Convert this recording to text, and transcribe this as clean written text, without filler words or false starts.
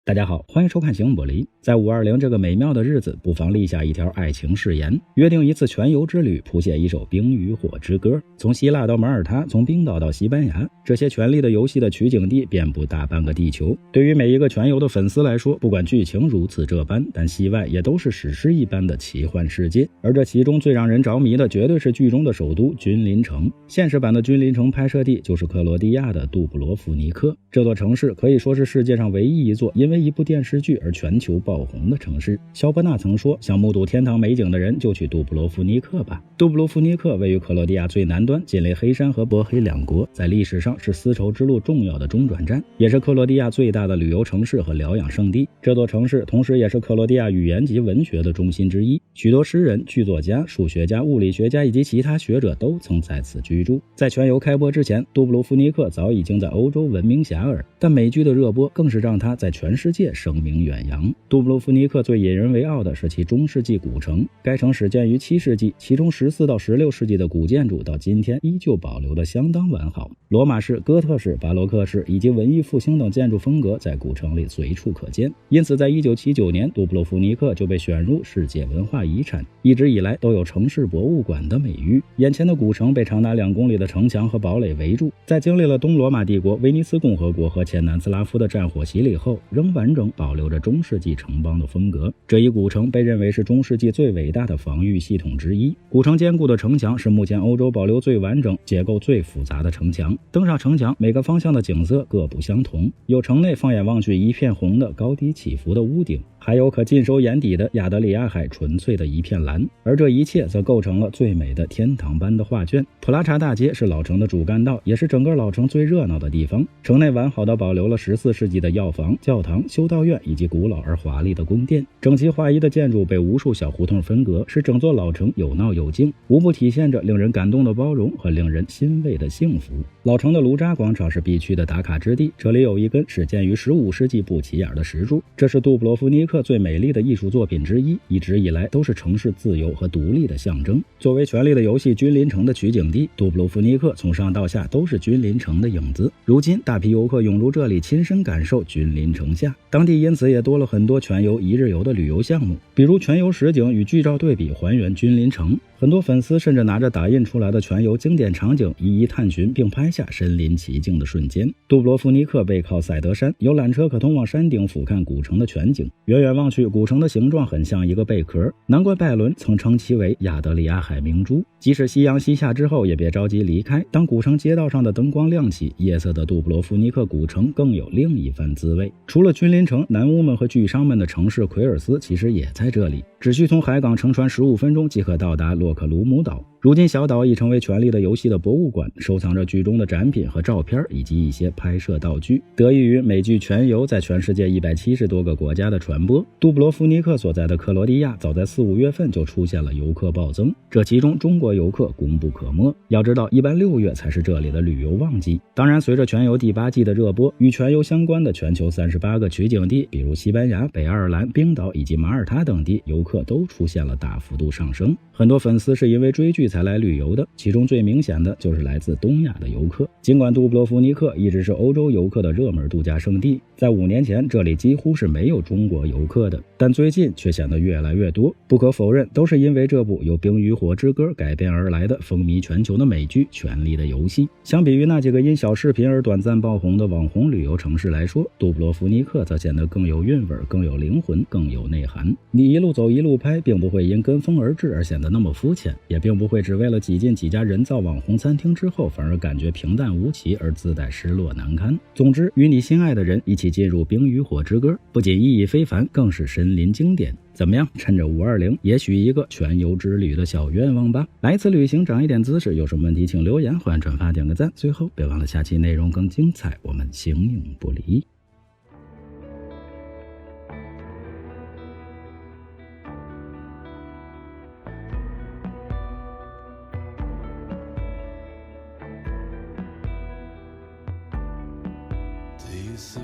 大家好，欢迎收看行不离。在520这个美妙的日子，不妨立下一条爱情誓言，约定一次全游之旅，谱写一首冰与火之歌。从希腊到马耳他，从冰岛到西班牙，这些权力的游戏的取景地遍布大半个地球。对于每一个全游的粉丝来说，不管剧情如此这般，但戏外也都是史诗一般的奇幻世界。而这其中最让人着迷的，绝对是剧中的首都君临城。现实版的君临城拍摄地就是克罗地亚的杜布罗夫尼克。这座城市可以说是世界上唯一一座因为一部电视剧而全球爆红的城市。肖伯纳曾说，想目睹天堂美景的人就去杜布罗夫尼克吧。杜布罗夫尼克位于克罗地亚最南端，紧邻黑山和波黑两国，在历史上是丝绸之路重要的中转站，也是克罗地亚最大的旅游城市和疗养胜地。这座城市同时也是克罗地亚语言及文学的中心之一，许多诗人、剧作家、数学家、物理学家以及其他学者都曾在此居住。在全游开播之前，杜布罗夫尼克早已经在欧洲闻名遐迩，但美剧的热播更是让它在全世界声名远扬。杜布罗夫尼克最引人为傲的是其中世纪古城，该城始建于7世纪，其中14到16世纪的古建筑到今天依旧保留得相当完好。罗马式、哥特式、巴洛克式以及文艺复兴等建筑风格在古城里随处可见，因此在1979年，杜布罗夫尼克就被选入世界文化遗产，一直以来都有城市博物馆的美誉。眼前的古城被长达2公里的城墙和堡垒围住，在经历了东罗马帝国、威尼斯共和国和前南斯拉夫的战火洗礼后，仍完整保留着中世纪城邦的风格。这一古城被认为是中世纪最伟大的防御系统之一。古城坚固的城墙是目前欧洲保留最完整、结构最复杂的城墙。登上城墙，每个方向的景色各不相同，有城内放眼望去一片红的高低起伏的屋顶，还有可尽收眼底的亚得里亚海纯粹的一片蓝，而这一切则构成了最美的天堂般的画卷。普拉查大街是老城的主干道，也是整个老城最热闹的地方。城内完好的保留了14世纪的药房、教堂、修道院以及古老而华丽的宫殿。整齐划一的建筑被无数小胡同分隔，使整座老城有闹有静，无不体现着令人感动的包容和令人欣慰的幸福。老城的卢扎广场是必去的打卡之地，这里有一根始建于15世纪不起眼的石柱，这是杜布罗夫尼克最美丽的艺术作品之一，一直以来都是城市自由和独立的象征。作为权力的游戏君临城的取景地，杜布罗夫尼克从上到下都是君临城的影子。如今大批游客涌入这里，亲身感受君临城下，当地因此也多了很多全游一日游的旅游项目，比如全游实景与剧照对比还原君临城。很多粉丝甚至拿着打印出来的全游经典场景一一探寻，并拍下身临其境的瞬间。杜布罗夫尼克背靠塞德山，有缆车可通往山顶俯瞰古城的全景，远远望去，古城的形状很像一个贝壳，难怪拜伦曾称其为亚得里亚海明珠。即使夕阳西下之后，也别着急离开，当古城街道上的灯光亮起，夜色的杜布罗夫尼克古城更有另一番滋味。除了君临城，南巫们和巨商们的城市奎尔斯其实也在这里，只需从海港乘船15分钟即可到达洛克鲁姆岛。如今小岛已成为权力的游戏的博物馆，收藏着剧中的展品和照片以及一些拍摄道具。得益于美剧全游在全世界170多个国家的传播，杜布罗夫尼克所在的克罗地亚早在4、5月份就出现了游客暴增，这其中中国游客功不可没。要知道一般6月才是这里的旅游旺季。当然随着全游第8季的热播，与全游相关的全球38个取景地，比如西班牙、北爱尔兰、冰岛以及马耳他等地，游客都出现了大幅度上升。很多粉丝是因为追剧才来旅游的，其中最明显的就是来自东亚的游客。尽管杜布罗夫尼克一直是欧洲游客的热门度假胜地，在5年前这里几乎是没有中国游客的，但最近却显得越来越多。不可否认，都是因为这部由《冰与火之歌》改编而来的风靡全球的美剧《权力的游戏》。相比于那几个因小视频而短暂爆红的网红旅游城市来说，杜布罗夫尼克则显得更有韵味、更有灵魂、更有内涵。你一路走一路拍，并不会因跟风而至而显得那么肤浅，也并不会只为了挤进几家人造网红餐厅之后反而感觉平淡无奇而自带失落难堪。总之，与你心爱的人一起进入《冰与火之歌》，不仅意义非凡，更是身临经典。怎么样，趁着520也许一个全游之旅的小愿望吧。来一次旅行长一点姿势，有什么问题请留言，欢迎转发点个赞。最后别忘了下期内容更精彩，我们形影不离。第一次